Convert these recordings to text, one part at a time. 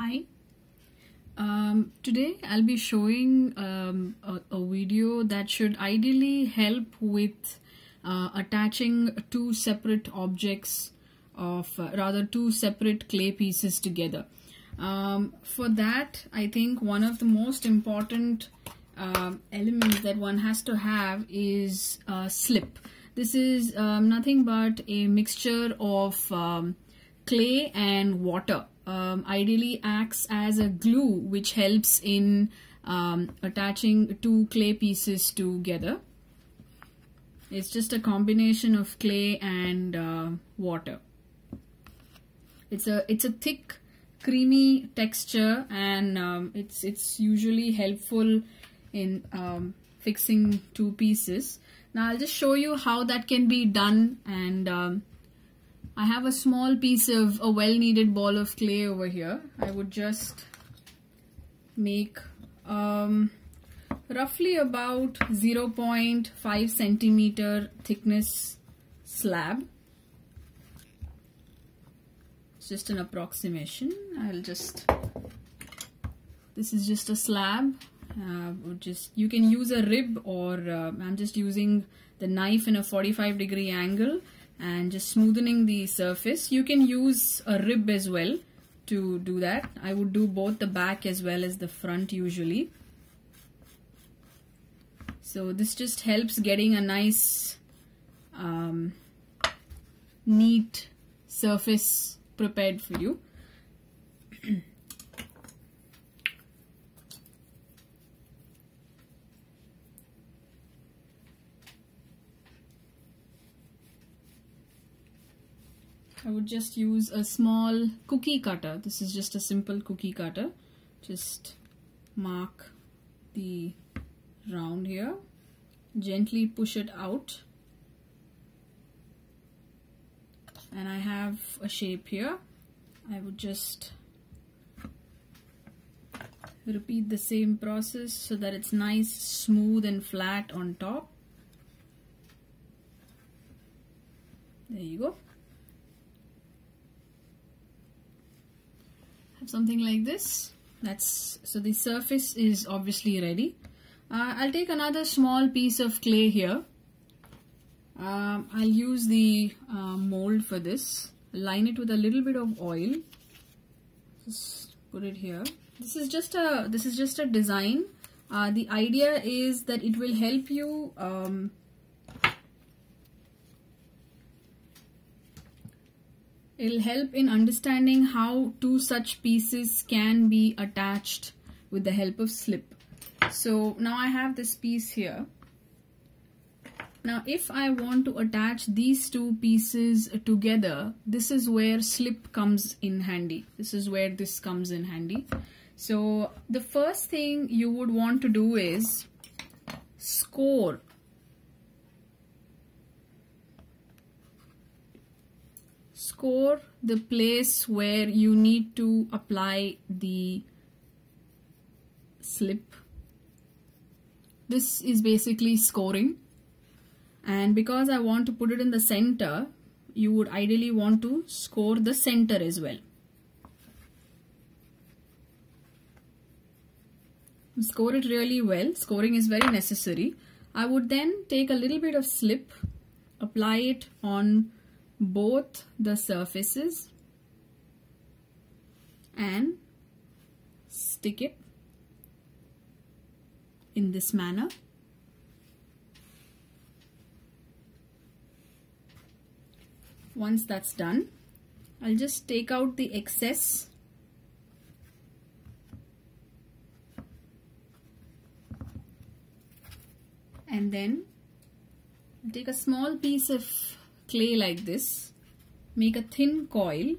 Hi. Today I'll be showing a video that should ideally help with attaching two separate objects of rather two separate clay pieces together. For that, I think one of the most important elements that one has to have is slip. This is nothing but a mixture of clay and water. Ideally acts as a glue which helps in attaching two clay pieces together. It's just a combination of clay and water. It's a thick, creamy texture, and it's usually helpful in fixing two pieces. Now I'll just show you how that can be done, and I have a small piece of a well-kneaded ball of clay over here. I would just make roughly about 0.5 centimeter thickness slab. It's just an approximation. This is just a slab. You can use a rib, or I'm just using the knife in a 45-degree angle and just smoothing the surface. You can use a rib as well to do that. I would do both the back as well as the front usually. So this just helps getting a nice neat surface prepared for you. I would just use a small cookie cutter. This is just a simple cookie cutter. Just mark the round here. Gently push it out. And I have a shape here. I would just repeat the same process so that it's nice, smooth and flat on top. There you go. Something like this. So the surface is obviously ready. I'll take another small piece of clay here. I'll use the mold for this. Line it with a little bit of oil. Just put it here. This is just a design. The idea is that it will help you it'll help in understanding how two such pieces can be attached with the help of slip. So now I have this piece here. Now if I want to attach these two pieces together, this is where slip comes in handy. This is where this comes in handy. So the first thing you would want to do is score the place where you need to apply the slip. This is basically scoring, and because I want to put it in the center, you would ideally want to score the center as well. Score it really well. Scoring is very necessary. I would then take a little bit of slip, apply it on both the surfaces and stick it in this manner. Once that's done, I'll just take out the excess and then take a small piece of clay like this, make a thin coil,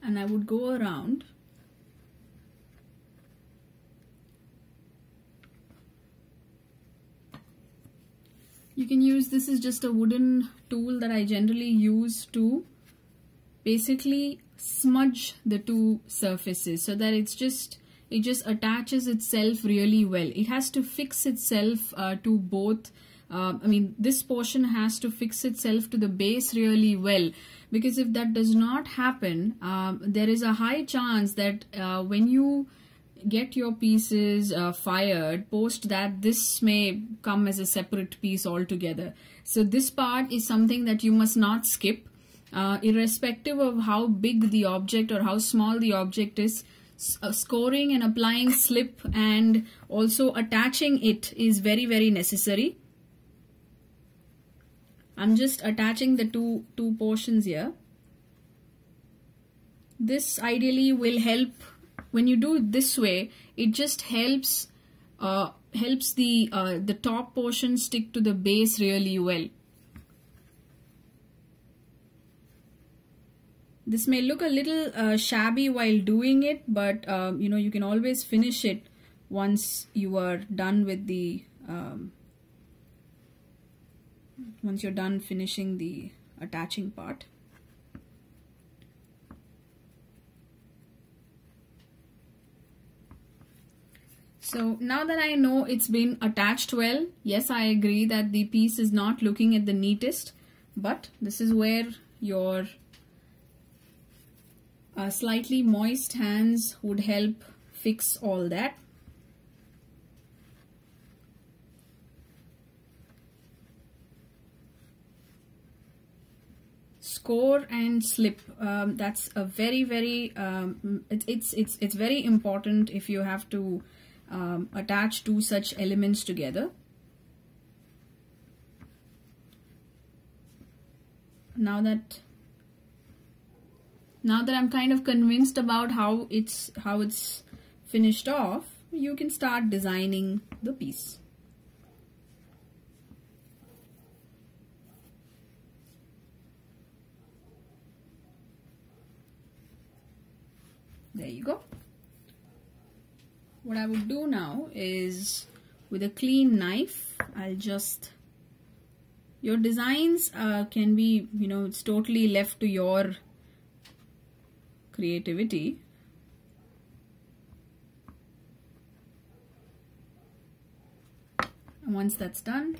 and I would go around you can use, this is just a wooden tool that I generally use to basically smudge the two surfaces so that it just attaches itself really well. It has to fix itself to both I mean, this portion has to fix itself to the base really well, because if that does not happen, there is a high chance that when you get your pieces fired, post that this may come as a separate piece altogether. So this part is something that you must not skip, irrespective of how big the object or how small the object is. Scoring and applying slip and also attaching it is very, very necessary. I'm just attaching the two portions here. This ideally will help. When you do it this way, it just helps the top portion stick to the base really well. This may look a little shabby while doing it, but you know, you can always finish it once you are done with the once you're done finishing the attaching part. So now that I know it's been attached well, yes, I agree that the piece is not looking at the neatest, but this is where your slightly moist hands would help fix all that. Score and slip, that's a very, very it's very important if you have to attach two such elements together. Now that I'm kind of convinced about how it's finished off, you can start designing the piece. There you go. What I would do now is, with a clean knife, I'll just, your designs can be, you know, it's totally left to your creativity. And once that's done,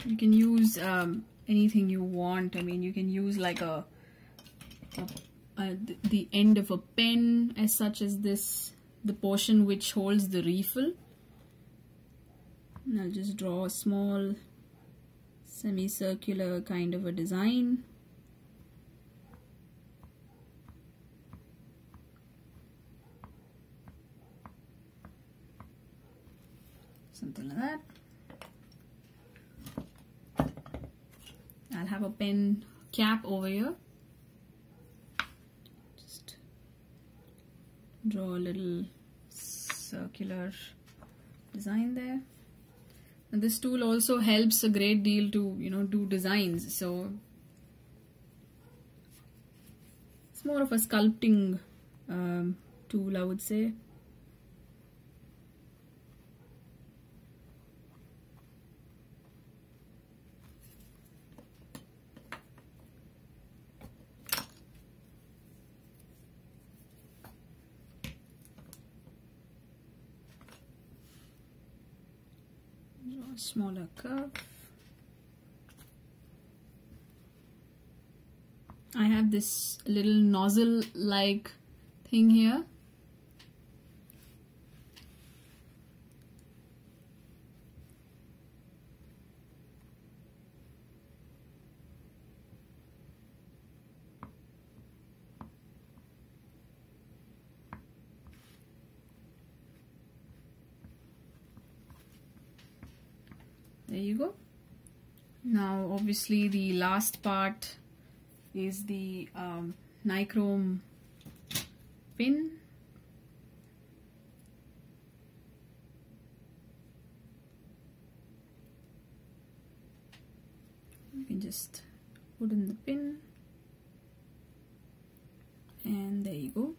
you can use anything you want. I mean, you can use like the end of a pen, as such as this, the portion which holds the refill. And I'll just draw a small semicircular kind of a design. Something like that. I'll have a pen cap over here. Just draw a little circular design there. And this tool also helps a great deal to, you know, do designs. So it's more of a sculpting tool, I would say. Smaller curve. I have this little nozzle like thing here. There you go. Now obviously the last part is the Nichrome pin. You can just put in the pin, and there you go.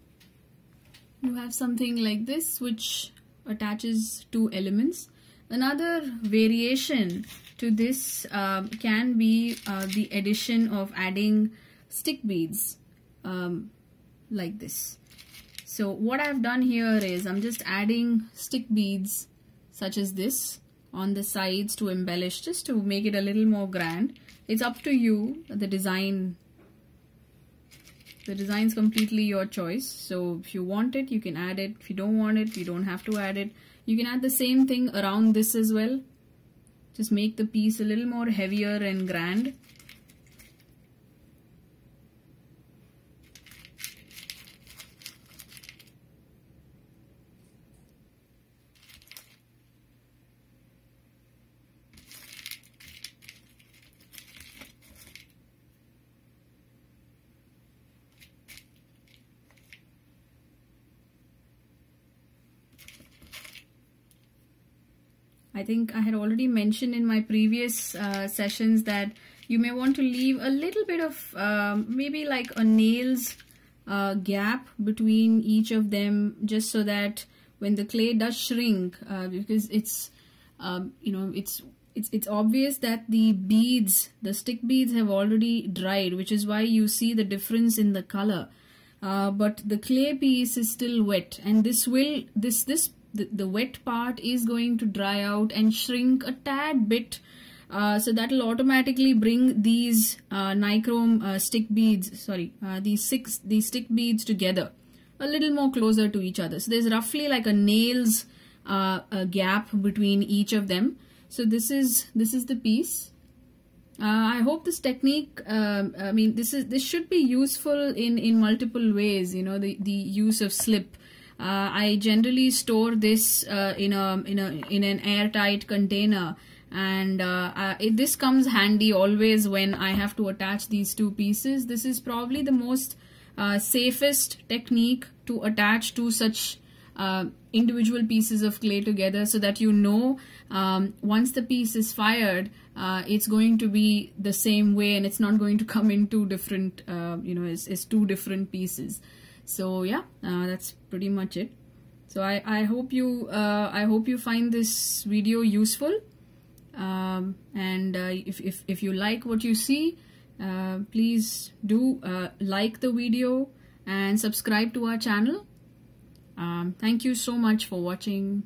You have something like this which attaches two elements. Another variation to this can be the addition of adding stick beads like this. So what I've done here is I'm just adding stick beads such as this on the sides to embellish, just to make it a little more grand. It's up to you. The design's completely your choice. So if you want it, you can add it. If you don't want it, you don't have to add it. You can add the same thing around this as well. Just make the piece a little more heavier and grand. I think I had already mentioned in my previous sessions that you may want to leave a little bit of maybe like a nail's gap between each of them, just so that when the clay does shrink, because it's it's obvious that the beads, the stick beads, have already dried, which is why you see the difference in the color. But the clay piece is still wet, and the wet part is going to dry out and shrink a tad bit, so that will automatically bring these Nichrome stick beads, these stick beads together a little more closer to each other. So there's roughly like a nail's a gap between each of them. So this is the piece. I hope this technique, I mean, this should be useful in multiple ways. You know, the use of slip. I generally store this in an airtight container, and this comes handy always when I have to attach these two pieces. This is probably the most safest technique to attach two such individual pieces of clay together, so that you know once the piece is fired, it's going to be the same way, and it's not going to come in two different as two different pieces. So yeah, that's pretty much it. So I hope you find this video useful, and if you like what you see, please do like the video and subscribe to our channel. Thank you so much for watching.